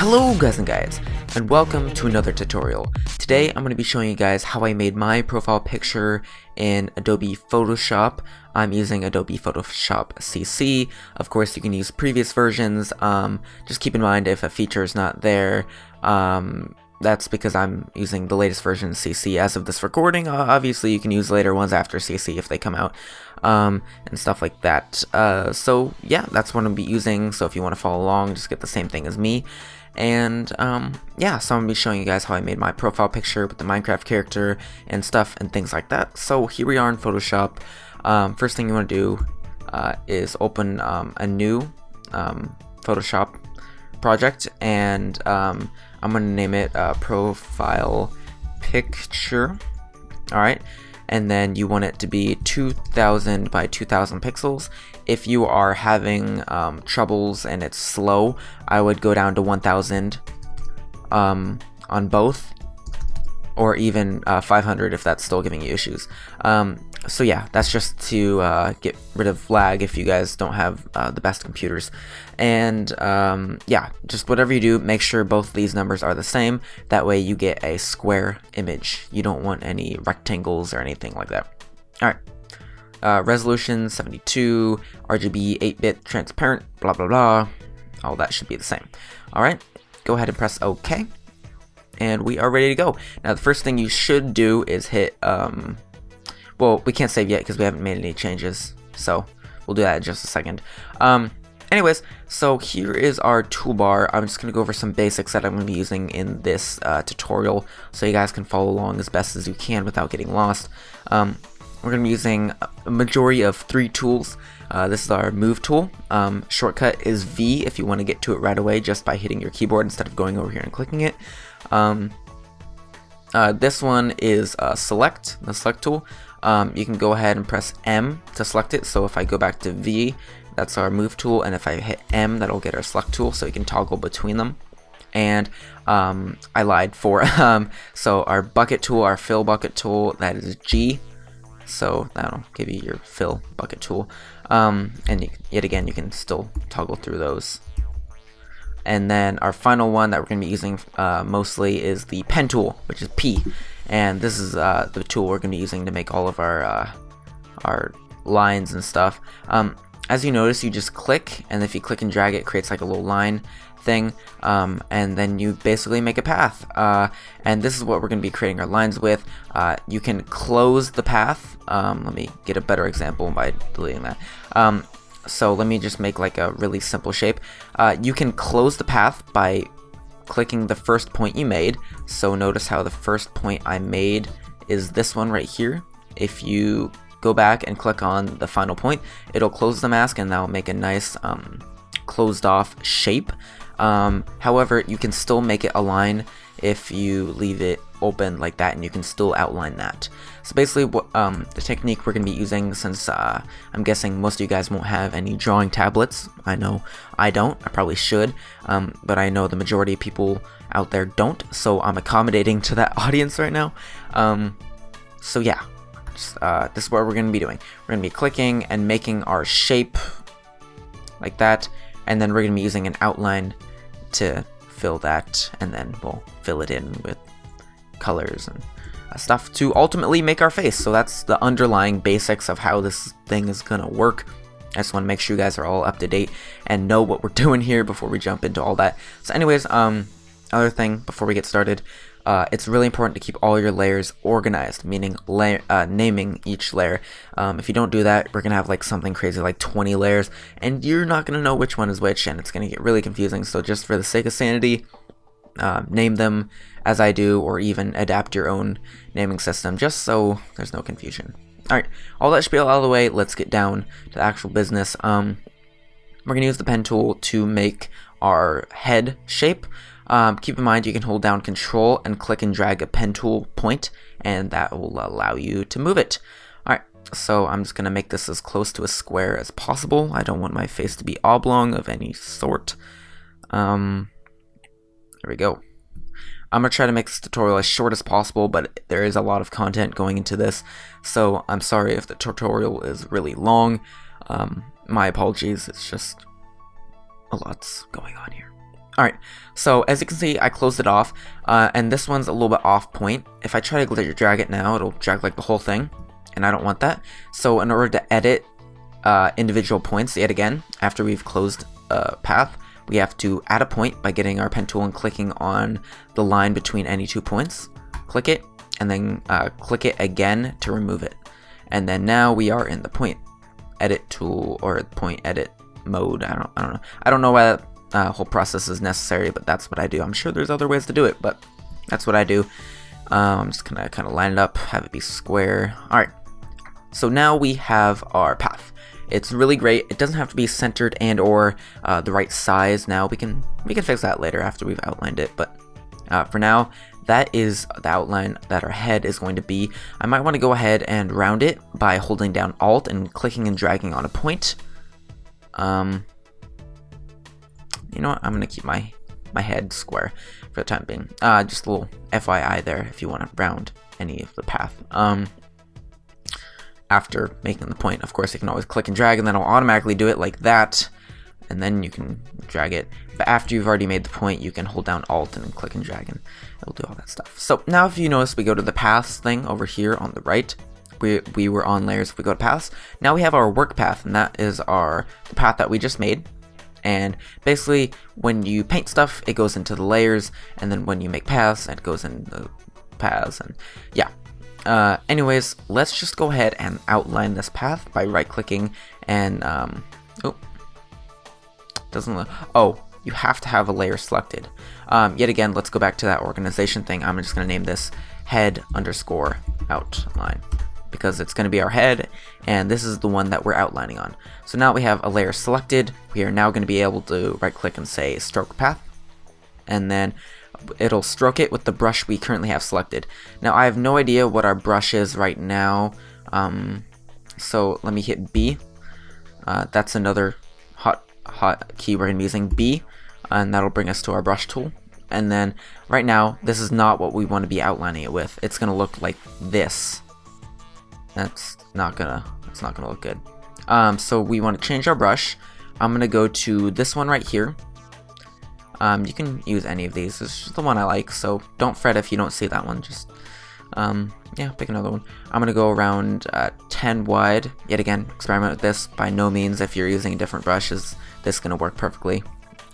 Hello guys and welcome to another tutorial. Today I'm going to be showing you guys how I made my profile picture in Adobe Photoshop. I'm using Adobe Photoshop CC. Of course you can use previous versions. Just keep in mind if a feature is not there, that's because I'm using the latest version of CC as of this recording. Obviously you can use later ones after CC if they come out, and stuff like that. So yeah, that's what I'm be using. So if you want to follow along, just get the same thing as me. And yeah, so I'm going to be showing you guys how I made my profile picture with the Minecraft character and stuff and things like that. So here we are in Photoshop. First thing you want to do is open a new Photoshop project, and I'm going to name it profile picture. Alright, and then you want it to be 2000 by 2000 pixels. If you are having troubles and it's slow, I would go down to 1000 on both, or even 500 if that's still giving you issues. So yeah, that's just to get rid of lag if you guys don't have the best computers. And yeah, just whatever you do, make sure both these numbers are the same. That way you get a square image. You don't want any rectangles or anything like that. Alright. Resolution 72, RGB 8-bit transparent, blah blah blah. All that should be the same. Alright, go ahead and press OK. And we are ready to go. Now the first thing you should do is hit, well, we can't save yet because we haven't made any changes, so we'll do that in just a second. Anyways, so here is our toolbar. I'm just going to go over some basics that I'm going to be using in this tutorial so you guys can follow along as best as you can without getting lost. We're going to be using a majority of 3 tools. This is our move tool. Shortcut is V if you want to get to it right away just by hitting your keyboard instead of going over here and clicking it. This one is select, the select tool. You can go ahead and press M to select it. So if I go back to V, that's our move tool, and if I hit M, that'll get our select tool, so you can toggle between them. And I lied, for so our bucket tool, our fill bucket tool, that is G. So that'll give you your fill bucket tool, and yet again you can still toggle through those. And then our final one that we're going to be using mostly is the pen tool, which is P, and this is the tool we're going to be using to make all of our lines and stuff. As you notice, you just click, and if you click and drag, it creates like a little line thing, and then you basically make a path, and this is what we're going to be creating our lines with. You can close the path. Let me get a better example by deleting that. So let me just make like a really simple shape. You can close the path by clicking the first point you made. So notice how the first point I made is this one right here. If you go back and click on the final point, it'll close the mask and that'll make a nice closed off shape. However, you can still make it a line if you leave it open like that, and you can still outline that. So basically what the technique we're going to be using, since I'm guessing most of you guys won't have any drawing tablets. I know I don't, I probably should, but I know the majority of people out there don't, so I'm accommodating to that audience right now. So yeah, just, this is what we're going to be doing. We're going to be clicking and making our shape like that, and then we're going to be using an outline to fill that, and then we'll fill it in with colors and stuff to ultimately make our face. So that's the underlying basics of how this thing is gonna work. I just want to make sure you guys are all up to date and know what we're doing here before we jump into all that. So anyways, other thing before we get started, it's really important to keep all your layers organized, meaning naming each layer. If you don't do that, we're gonna have like something crazy like 20 layers, and you're not gonna know which one is which, and it's gonna get really confusing. So just for the sake of sanity, name them as I do, or even adapt your own naming system just so there's no confusion. Alright, all that spiel out of the way, let's get down to the actual business. We're gonna use the pen tool to make our head shape. Keep in mind you can hold down Control and click and drag a pen tool point, and that will allow you to move it. Alright, so I'm just going to make this as close to a square as possible. I don't want my face to be oblong of any sort. There we go. I'm going to try to make this tutorial as short as possible, but there is a lot of content going into this, so I'm sorry if the tutorial is really long. My apologies, it's just a lot's going on here. Alright, so as you can see, I closed it off, and this one's a little bit off point. If I try to drag it now, it'll drag like the whole thing, and I don't want that. So in order to edit individual points yet again, after we've closed a path, we have to add a point by getting our pen tool and clicking on the line between any 2 points. Click it, and then click it again to remove it. And then now we are in the point edit tool, or point edit mode. I don't know. I don't know why that whole process is necessary, but that's what I do. I'm sure there's other ways to do it, but that's what I do. I'm just gonna kind of line it up, have it be square. All right. So now we have our path. It's really great. It doesn't have to be centered and or the right size. Now we can fix that later after we've outlined it. But for now, that is the outline that our head is going to be. I might want to go ahead and round it by holding down Alt and clicking and dragging on a point. You know what? I'm gonna keep my head square for the time being. Just a little FYI there if you want to round any of the path. After making the point, of course, you can always click and drag, and then it'll automatically do it like that, and then you can drag it. But after you've already made the point, you can hold down Alt and click and drag, and it'll do all that stuff. So now, if you notice, we go to the paths thing over here on the right. We were on layers. If we go to paths, now we have our work path, and that is the path that we just made. And basically, when you paint stuff, it goes into the layers, and then when you make paths, it goes in the paths, and yeah. Anyways, let's just go ahead and outline this path by right-clicking and you have to have a layer selected. Yet again, let's go back to that organization thing. I'm just gonna name this head underscore outline, because it's going to be our head, and this is the one that we're outlining on. So now we have a layer selected. We are now going to be able to right click and say stroke path, and then it'll stroke it with the brush we currently have selected. Now I have no idea what our brush is right now, so let me hit B. That's another hot key we're going to be using, B, and that'll bring us to our brush tool. And then right now, this is not what we want to be outlining it with. It's going to look like this. It's not gonna look good. So we want to change our brush. I'm gonna go to this one right here. You can use any of these. It's just the one I like, so don't fret if you don't see that one. Just yeah, pick another one. I'm gonna go around 10 wide. Yet again, experiment with this. By no means, if you're using a different brush, is this gonna work perfectly.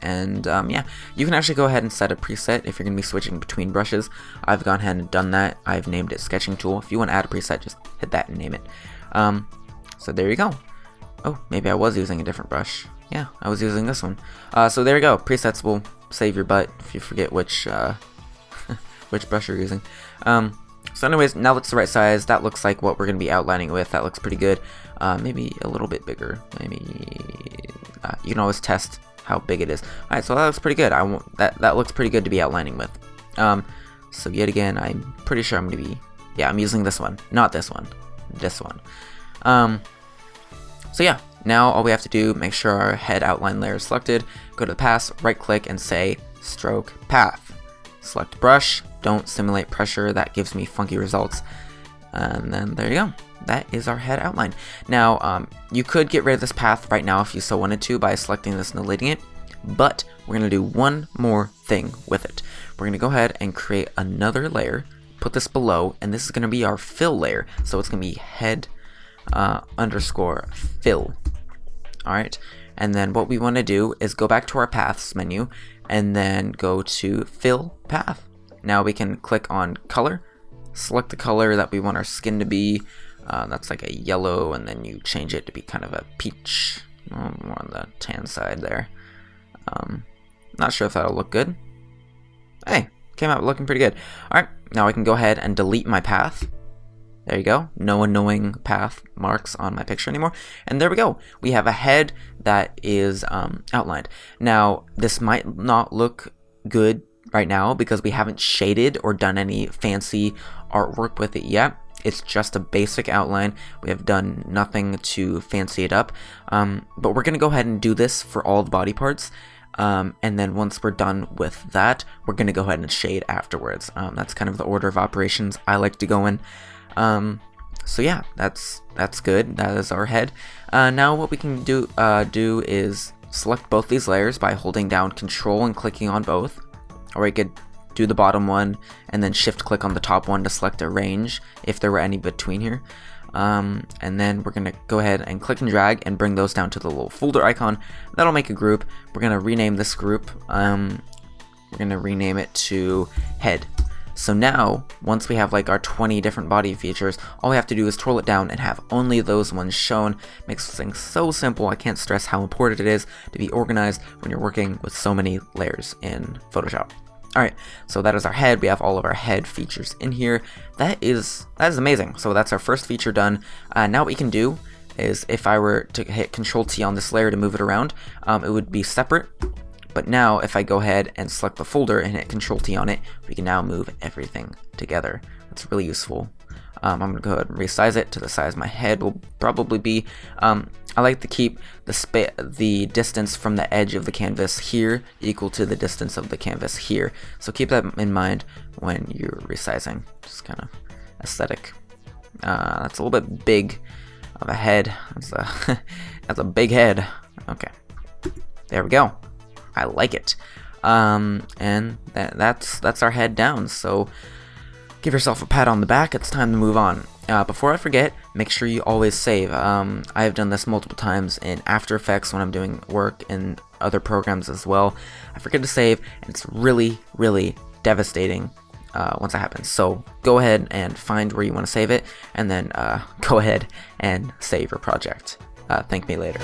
And yeah, you can actually go ahead and set a preset if you're going to be switching between brushes. I've gone ahead and done that. I've named it Sketching Tool. If you want to add a preset, just hit that and name it. So there you go. Oh, maybe I was using a different brush. Yeah, I was using this one. So there you go. Presets will save your butt if you forget which which brush you're using. So anyways, now that's the right size. That looks like what we're going to be outlining with. That looks pretty good. Maybe a little bit bigger. Maybe you can always test how big it is. Alright, so that looks pretty good. That looks pretty good to be outlining with. So yet again, I'm pretty sure I'm gonna be, yeah, I'm using this one, not this one, this one. So yeah, now all we have to do, make sure our head outline layer is selected, go to the path, right click and say stroke path. Select brush, don't simulate pressure, that gives me funky results. And then there you go. That is our head outline. Now, you could get rid of this path right now if you so wanted to by selecting this and deleting it, but we're going to do one more thing with it. We're going to go ahead and create another layer, put this below, and this is going to be our fill layer. So it's going to be head underscore fill. Alright, and then what we want to do is go back to our paths menu and then go to fill path. Now we can click on color, select the color that we want our skin to be. That's like a yellow, and then you change it to be kind of a peach, more on the tan side there. Not sure if that'll look good. Hey, came out looking pretty good. Alright, now I can go ahead and delete my path. There you go, no annoying path marks on my picture anymore. And there we go, we have a head that is outlined. Now, this might not look good right now because we haven't shaded or done any fancy artwork with it yet. It's just a basic outline. We have done nothing to fancy it up, but we're gonna go ahead and do this for all the body parts, and then once we're done with that, we're gonna go ahead and shade afterwards. That's kind of the order of operations I like to go in. So yeah, that's good. That is our head. Now what we can do is select both these layers by holding down Control and clicking on both, or you could do the bottom one and then shift click on the top one to select a range if there were any between here. And then we're gonna go ahead and click and drag and bring those down to the little folder icon. That'll make a group. We're gonna rename this group. We're gonna rename it to head. So now, once we have like our 20 different body features, all we have to do is scroll it down and have only those ones shown. Makes things so simple. I can't stress how important it is to be organized when you're working with so many layers in Photoshop. Alright, so that is our head. We have all of our head features in here. That is amazing. So that's our first feature done. Now what we can do is, if I were to hit Control T on this layer to move it around, it would be separate. But now if I go ahead and select the folder and hit Control T on it, we can now move everything together. That's really useful. I'm going to go ahead and resize it to the size my head will probably be. I like to keep the distance from the edge of the canvas here equal to the distance of the canvas here. So keep that in mind when you're resizing. Just kind of aesthetic. That's a little bit big of a head. That's a big head. Okay, there we go. I like it. And that's our head down. So give yourself a pat on the back. It's time to move on. Before I forget, make sure you always save. I have done this multiple times in After Effects when I'm doing work in other programs as well. I forget to save, and it's really, really devastating once that happens. So go ahead and find where you want to save it, and then go ahead and save your project. Thank me later.